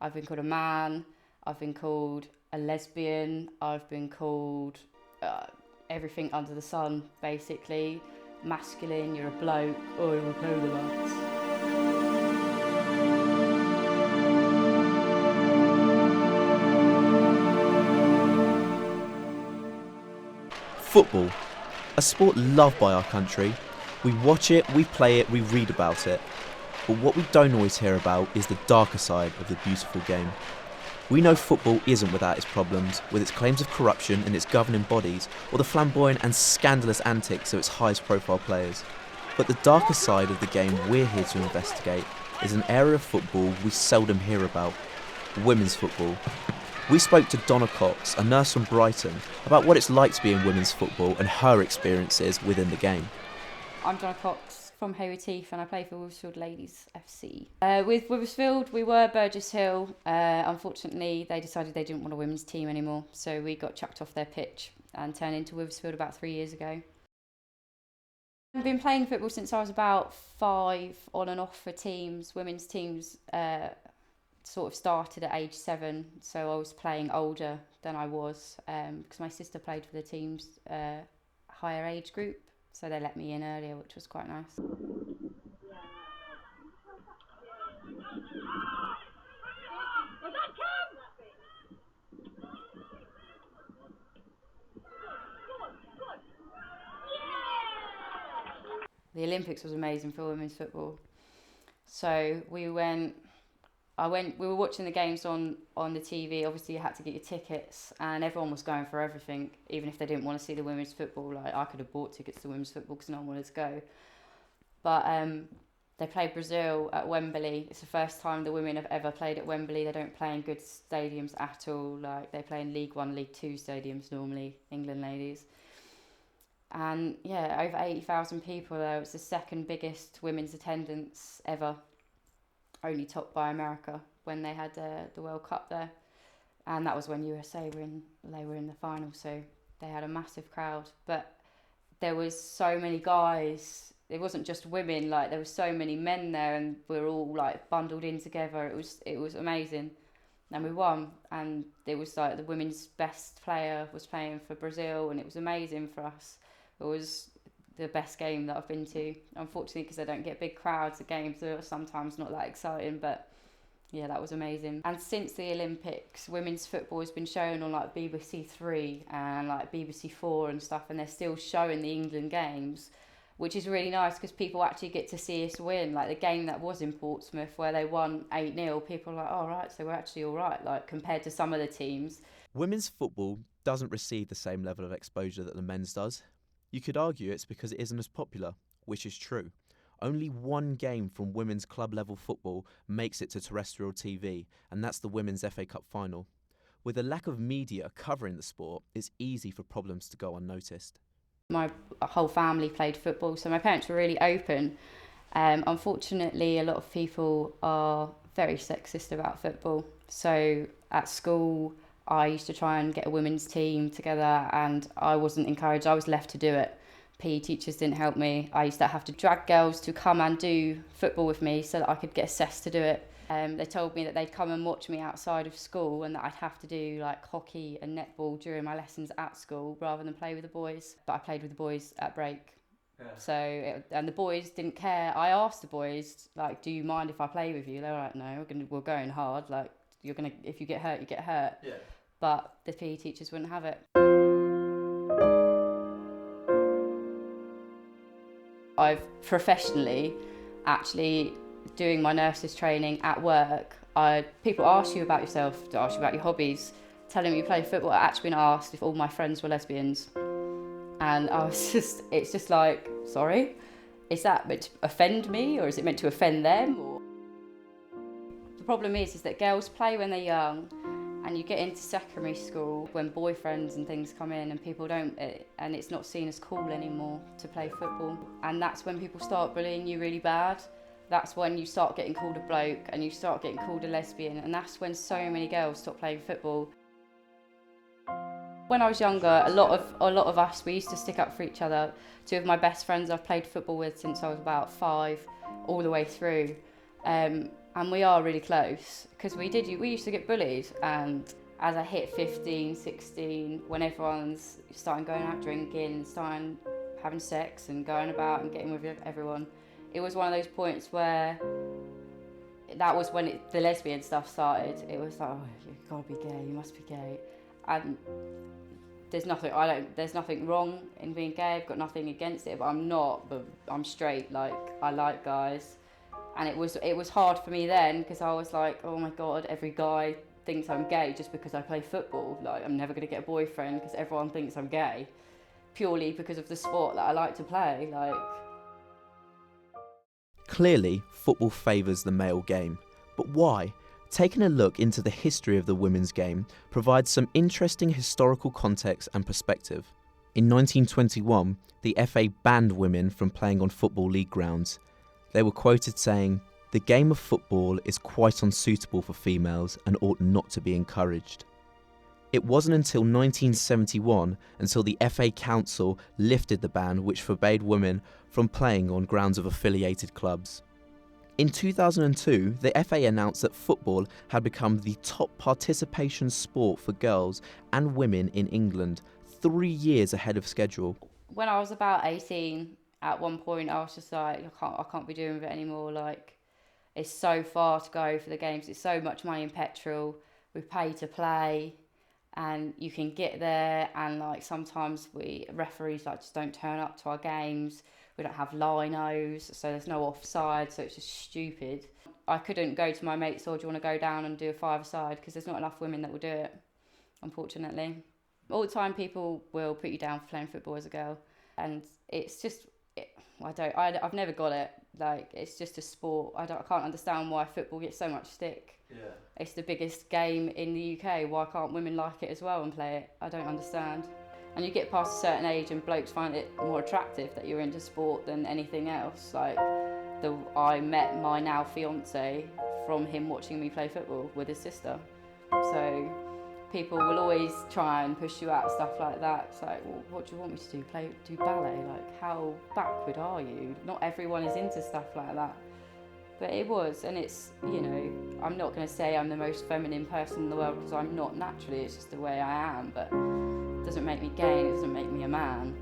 I've been called a man, I've been called a lesbian, I've been called everything under the sun, basically. Masculine, you're a bloke, or you're a polar lads. Football, a sport loved by our country. We watch it, we play it, we read about it. But what we don't always hear about is the darker side of the beautiful game. We know football isn't without its problems, with its claims of corruption in its governing bodies, or the flamboyant and scandalous antics of its highest profile players. But the darker side of the game we're here to investigate is an area of football we seldom hear about: women's football. We spoke to Donna Cox, a nurse from Brighton, about what it's like to be in women's football and her experiences within the game. I'm Donna Cox from Hayward Heath and I play for Wivelsfield Ladies FC. With Wivelsfield, we were Burgess Hill. Unfortunately, they decided they didn't want a women's team anymore, so we got chucked off their pitch and turned into Wivelsfield about 3 years ago. I've been playing football since I was about 5, on and off for teams, women's teams. Sort of started at age 7, so I was playing older than I was because my sister played for the team's higher age group, so they let me in earlier, which was quite nice. The Olympics was amazing for women's football. So we were watching the games on the TV. Obviously you had to get your tickets and everyone was going for everything, even if they didn't want to see the women's football. Like, I could have bought tickets to women's football because no one wanted to go. But they played Brazil at Wembley. It's the first time the women have ever played at Wembley. They don't play in good stadiums at all. Like, they play in League 1, League 2 stadiums normally, England ladies. And yeah, over 80,000 people there. It was the second biggest women's attendance ever, only topped by America when they had the World Cup there. And that was when USA were in the final, so they had a massive crowd. But there was so many guys. It wasn't just women, like there were so many men there and we were all like bundled in together. It was amazing. And we won, and it was like the women's best player was playing for Brazil, and it was amazing for us. It was the best game that I've been to. Unfortunately, because I don't get big crowds, the games are sometimes not that exciting, but yeah, that was amazing. And since the Olympics, women's football has been shown on like BBC 3 and like BBC 4 and stuff, and they're still showing the England games, which is really nice because people actually get to see us win. Like the game that was in Portsmouth where they won 8-0, people are like, oh right, so we're actually all right, like compared to some of the teams. Women's football doesn't receive the same level of exposure that the men's does. You could argue it's because it isn't as popular, which is true. Only one game from women's club level football makes it to terrestrial TV, and that's the Women's FA Cup final. With a lack of media covering the sport, it's easy for problems to go unnoticed. My whole family played football, so my parents were really open. Unfortunately, a lot of people are very sexist about football. So at school, I used to try and get a women's team together and I wasn't encouraged. I was left to do it. PE teachers didn't help me. I used to have to drag girls to come and do football with me so that I could get assessed to do it. They told me that they'd come and watch me outside of school and that I'd have to do like hockey and netball during my lessons at school rather than play with the boys. But I played with the boys at break. Yeah. And the boys didn't care. I asked the boys, like, do you mind if I play with you? They were like, no, we're going hard. Like, if you get hurt, you get hurt. Yeah. But the PE teachers wouldn't have it. I've professionally, actually doing my nurse's training at work, people ask you about yourself, ask you about your hobbies, telling me you play football. I actually been asked if all my friends were lesbians. And it's just like, sorry, is that meant to offend me or is it meant to offend them? Or... The problem is that girls play when they're young, and you get into secondary school when boyfriends and things come in and people don't, and it's not seen as cool anymore to play football. And that's when people start bullying you really bad. That's when you start getting called a bloke and you start getting called a lesbian, and that's when so many girls stop playing football. When I was younger, a lot of us, we used to stick up for each other. 2 of my best friends I've played football with since I was about 5, all the way through. And we are really close, because we used to get bullied, and as I hit 15, 16, when everyone's starting going out drinking, starting having sex and going about and getting with everyone, it was one of those points where that was when the lesbian stuff started. It was like, oh, you've got to be gay, you must be gay. And there's nothing wrong in being gay, I've got nothing against it, but I'm not, but I'm straight, like, I like guys. And it was hard for me then, because I was like, oh my God, every guy thinks I'm gay just because I play football. Like, I'm never going to get a boyfriend because everyone thinks I'm gay, purely because of the sport that I like to play. Like, clearly, football favours the male game. But why? Taking a look into the history of the women's game provides some interesting historical context and perspective. In 1921, the FA banned women from playing on Football League grounds. They were quoted saying, "The game of football is quite unsuitable for females and ought not to be encouraged." It wasn't until 1971 until the FA Council lifted the ban which forbade women from playing on grounds of affiliated clubs. In 2002, the FA announced that football had become the top participation sport for girls and women in England, 3 years ahead of schedule. when I was about 18, at one point I was just like, I can't be doing with it anymore. Like, it's so far to go for the games. It's so much money in petrol. We pay to play, and you can get there, and like sometimes referees like just don't turn up to our games. We don't have linos, so there's no offside, so it's just stupid. I couldn't go to my mates, or do you want to go down and do a five-a-side, because there's not enough women that will do it, unfortunately. All the time people will put you down for playing football as a girl, and it's just, I've never got it. Like, it's just a sport. I can't understand why football gets so much stick. Yeah. It's the biggest game in the UK. Why can't women like it as well and play it? I don't understand. And you get past a certain age and blokes find it more attractive that you're into sport than anything else. Like, I met my now fiance from him watching me play football with his sister. So people will always try and push you out, stuff like that. It's like, well, what do you want me to do? Do ballet? Like, how backward are you? Not everyone is into stuff like that. But it was, and it's, I'm not going to say I'm the most feminine person in the world, because I'm not naturally, it's just the way I am, but it doesn't make me gay, it doesn't make me a man.